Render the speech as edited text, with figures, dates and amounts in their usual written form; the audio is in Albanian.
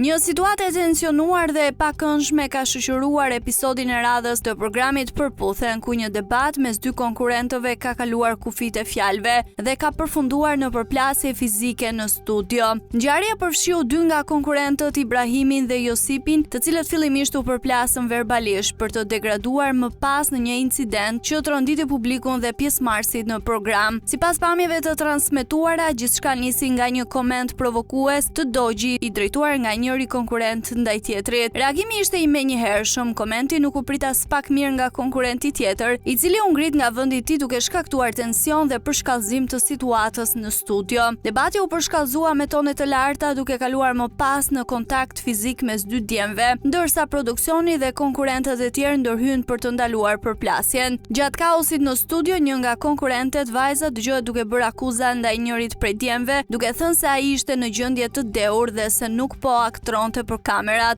Një situatë e tensionuar dhe e pakëndshme ka shoqëruar episodin e radhës të programit Përputhen, ku një debat mes dy konkurrentëve ka kaluar kufit e fjalëve dhe ka përfunduar në përplasje fizike në studio. Ngjarja përfshiu dy nga konkurrentët, Ibrahimin dhe Josipin, të cilët fillimisht u përplasën verbalisht për të degraduar më pas në një incident që tronditi publikun dhe pjesëmarrësit në program. Sipas pamjeve të transmetuara, gjithçka nisi nga një koment provokues të dogji i drejtuar nga njëri konkurrent ndaj tjetrit. Reagimi ishte i menjëhershëm, komenti nuk u prit as pak mirë nga konkurrenti tjetër, i cili u ngrit nga vendi i tij duke shkaktuar tension dhe përshkallëzim të situatës në studio. Debati u përshkallëzua me tone të larta duke kaluar më pas në kontakt fizik mes dy djemve, ndërsa produksioni dhe konkurrentët e tjerë ndërhyn për të ndaluar përplasjen. Gjatë kaosit në studio, një nga konkurrentet, vajza, dëgjohet duke bërë akuza ndaj njërit prej djemve, duke thënë se ai ishte në gjendje të dehur dhe se nuk po aktronte për kamerat.